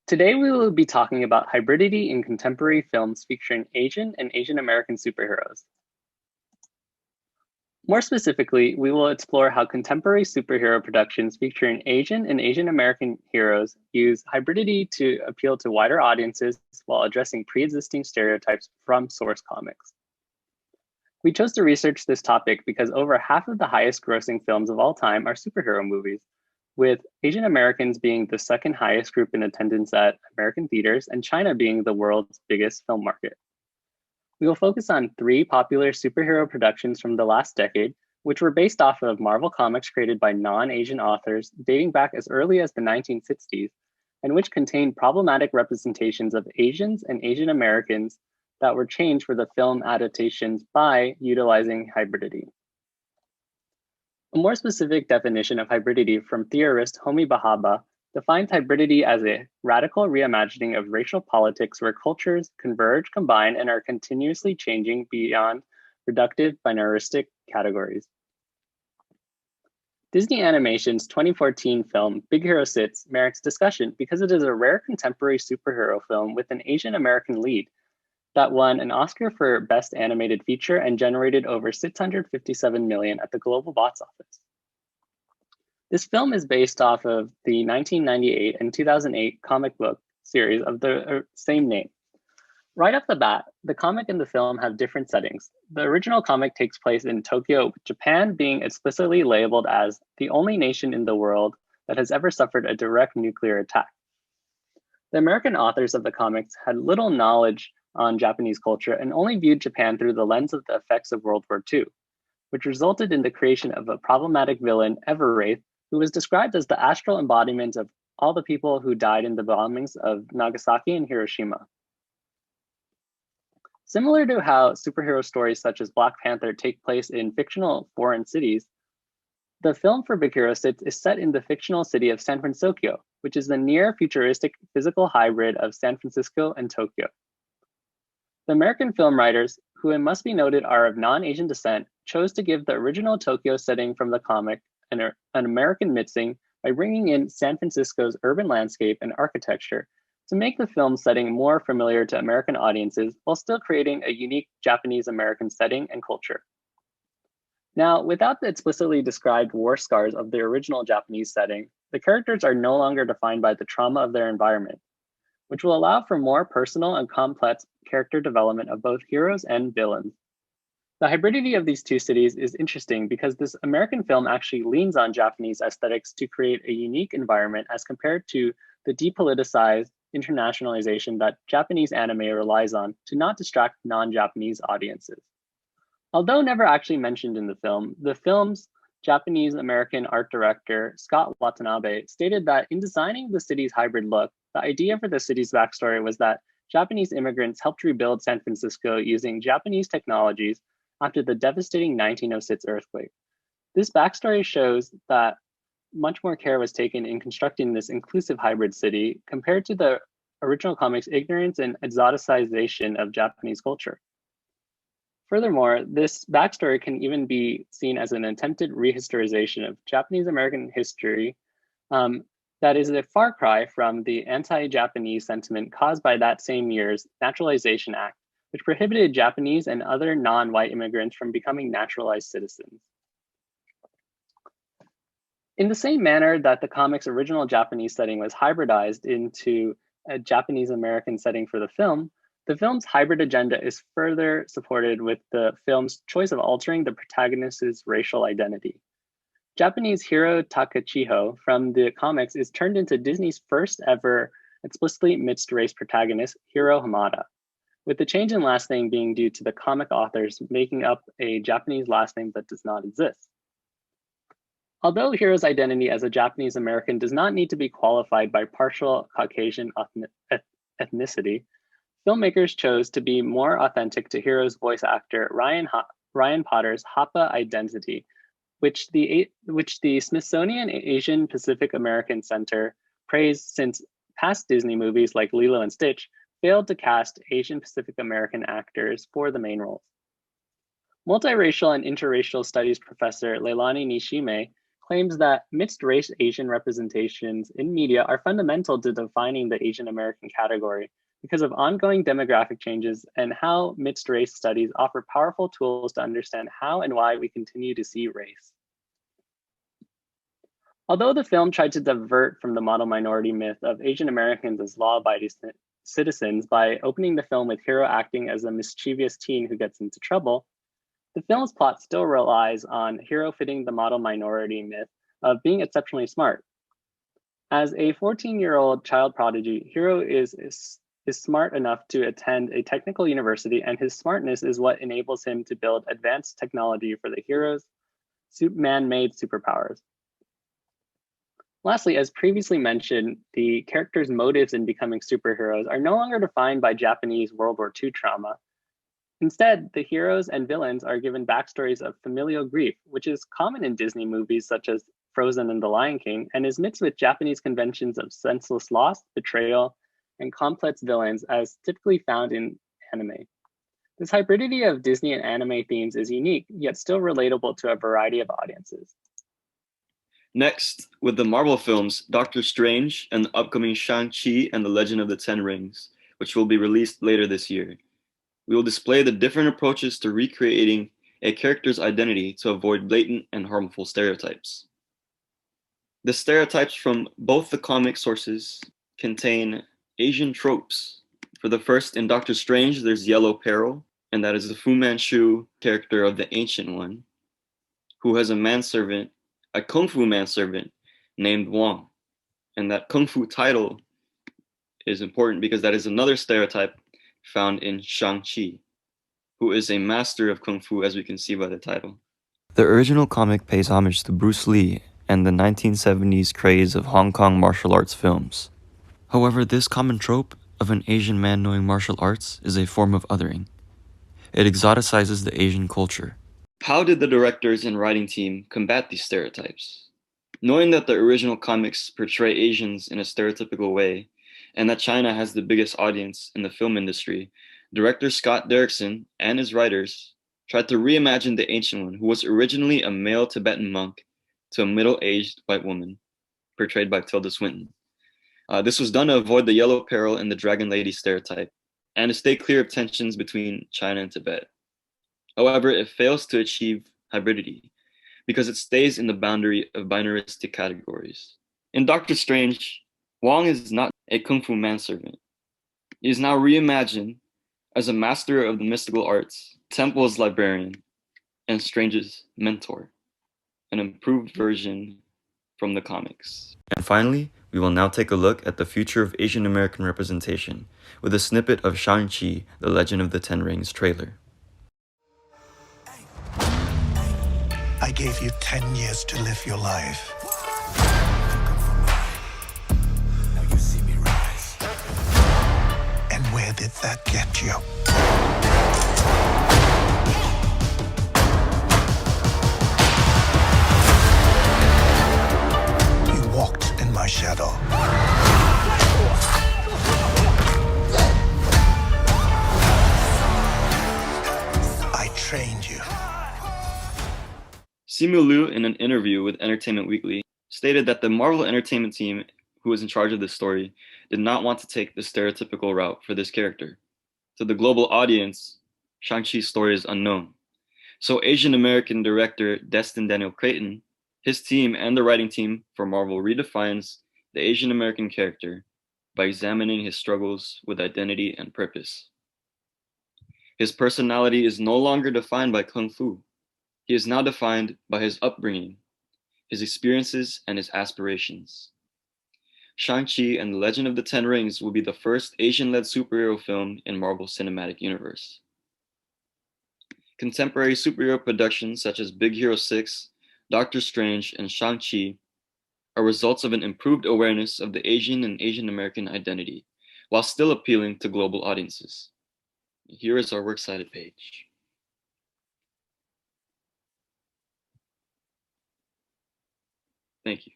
Today we will be talking about hybridity in contemporary films featuring Asian and Asian American superheroes. More specifically, we will explore how contemporary superhero productions featuring Asian and Asian American heroes use hybridity to appeal to wider audiences while addressing pre-existing stereotypes from source comics. We chose to research this topic because over half of the highest grossing films of all time are superhero movies, with Asian Americans being the second highest group in attendance at American theaters and China being the world's biggest film market. We will focus on three popular superhero productions from the last decade, which were based off of Marvel comics created by non-Asian authors dating back as early as the 1960s, and which contained problematic representations of Asians and Asian Americans that were changed for the film adaptations by utilizing hybridity. A more specific definition of hybridity from theorist Homi Bhabha defines hybridity as a radical reimagining of racial politics where cultures converge, combine, and are continuously changing beyond reductive binaristic categories. Disney Animation's 2014 film Big Hero 6 merits discussion because it is a rare contemporary superhero film with an Asian American lead that won an Oscar for Best Animated Feature and generated over 657 million at the global box office. This film is based off of the 1998 and 2008 comic book series of the same name. Right off the bat, the comic and the film have different settings. The original comic takes place in Tokyo, Japan being explicitly labeled as the only nation in the world that has ever suffered a direct nuclear attack. The American authors of the comics had little knowledge on Japanese culture and only viewed Japan through the lens of the effects of World War II, which resulted in the creation of a problematic villain, Everwraith, who was described as the astral embodiment of all the people who died in the bombings of Nagasaki and Hiroshima. Similar to how superhero stories such as Black Panther take place in fictional foreign cities, the film for Big Hero 6 is set in the fictional city of San Francisco, which is the near-futuristic physical hybrid of San Francisco and Tokyo. The American film writers, who it must be noted are of non-Asian descent, chose to give the original Tokyo setting from the comic an American mixing by bringing in San Francisco's urban landscape and architecture to make the film setting more familiar to American audiences while still creating a unique Japanese-American setting and culture. Now, without the explicitly described war scars of the original Japanese setting, the characters are no longer defined by the trauma of their environment, which will allow for more personal and complex character development of both heroes and villains. The hybridity of these two cities is interesting because this American film actually leans on Japanese aesthetics to create a unique environment as compared to the depoliticized internationalization that Japanese anime relies on to not distract non-Japanese audiences. Although never actually mentioned in the film's Japanese-American art director, Scott Watanabe, stated that in designing the city's hybrid look, the idea for the city's backstory was that Japanese immigrants helped rebuild San Francisco using Japanese technologies after the devastating 1906 earthquake. This backstory shows that much more care was taken in constructing this inclusive hybrid city compared to the original comic's ignorance and exoticization of Japanese culture. Furthermore, this backstory can even be seen as an attempted rehistorization of Japanese American history that is a far cry from the anti-Japanese sentiment caused by that same year's Naturalization Act, which prohibited Japanese and other non-white immigrants from becoming naturalized citizens. In the same manner that the comic's original Japanese setting was hybridized into a Japanese-American setting for the film's hybrid agenda is further supported with the film's choice of altering the protagonist's racial identity. Japanese hero Takachiho from the comics is turned into Disney's first ever explicitly mixed race protagonist, Hiro Hamada, with the change in last name being due to the comic authors making up a Japanese last name that does not exist. Although Hiro's identity as a Japanese American does not need to be qualified by partial Caucasian ethnicity, filmmakers chose to be more authentic to Hiro's voice actor Ryan Potter's Hapa identity, which the Smithsonian Asian Pacific American Center praised since past Disney movies like Lilo and Stitch failed to cast Asian Pacific American actors for the main roles. Multiracial and interracial studies professor Leilani Nishime claims that mixed-race Asian representations in media are fundamental to defining the Asian American category because of ongoing demographic changes and how mixed-race studies offer powerful tools to understand how and why we continue to see race. Although the film tried to divert from the model minority myth of Asian Americans as law-abiding citizens by opening the film with Hiro acting as a mischievous teen who gets into trouble, the film's plot still relies on Hiro fitting the model minority myth of being exceptionally smart. As a 14-year-old child prodigy, Hiro is smart enough to attend a technical university, and his smartness is what enables him to build advanced technology for the hero's man-made superpowers. Lastly, as previously mentioned, the characters' motives in becoming superheroes are no longer defined by Japanese World War II trauma. Instead, the heroes and villains are given backstories of familial grief, which is common in Disney movies such as Frozen and The Lion King, and is mixed with Japanese conventions of senseless loss, betrayal, and complex villains as typically found in anime. This hybridity of Disney and anime themes is unique, yet still relatable to a variety of audiences. Next, with the Marvel films Doctor Strange and the upcoming Shang-Chi and the Legend of the Ten Rings, which will be released later this year, we will display the different approaches to recreating a character's identity to avoid blatant and harmful stereotypes. The stereotypes from both the comic sources contain Asian tropes. For the first, in Doctor Strange, there's Yellow Peril, and that is the Fu Manchu character of the Ancient One, who has a manservant, a Kung Fu manservant named Wong. And that Kung Fu title is important because that is another stereotype found in Shang-Chi, who is a master of Kung Fu, as we can see by the title. The original comic pays homage to Bruce Lee and the 1970s craze of Hong Kong martial arts films. However, this common trope of an Asian man knowing martial arts is a form of othering. It exoticizes the Asian culture. How did the directors and writing team combat these stereotypes? Knowing that the original comics portray Asians in a stereotypical way, and that China has the biggest audience in the film industry, director Scott Derrickson and his writers tried to reimagine the Ancient One, who was originally a male Tibetan monk, to a middle-aged white woman, portrayed by Tilda Swinton. This was done to avoid the Yellow Peril and the Dragon Lady stereotype, and to stay clear of tensions between China and Tibet. However, it fails to achieve hybridity, because it stays in the boundary of binaristic categories. In Doctor Strange, Wong is not a Kung Fu manservant. He is now reimagined as a master of the mystical arts, Temple's librarian, and Strange's mentor, an improved version from the comics. And finally, we will now take a look at the future of Asian American representation with a snippet of Shang-Chi, The Legend of the Ten Rings trailer. I gave you 10 years to live your life. Now you see me rise. And where did that get you? You walked in my shadow. I trained you. Simu Liu, in an interview with Entertainment Weekly, stated that the Marvel Entertainment team, who was in charge of this story, did not want to take the stereotypical route for this character. To the global audience, Shang-Chi's story is unknown. So Asian American director Destin Daniel Creighton, his team and the writing team for Marvel redefines the Asian American character by examining his struggles with identity and purpose. His personality is no longer defined by Kung Fu. He is now defined by his upbringing, his experiences, and his aspirations. Shang-Chi and the Legend of the Ten Rings will be the first Asian-led superhero film in Marvel's cinematic universe. Contemporary superhero productions such as Big Hero 6, Doctor Strange, and Shang-Chi are results of an improved awareness of the Asian and Asian American identity, while still appealing to global audiences. Here is our works cited page. Thank you.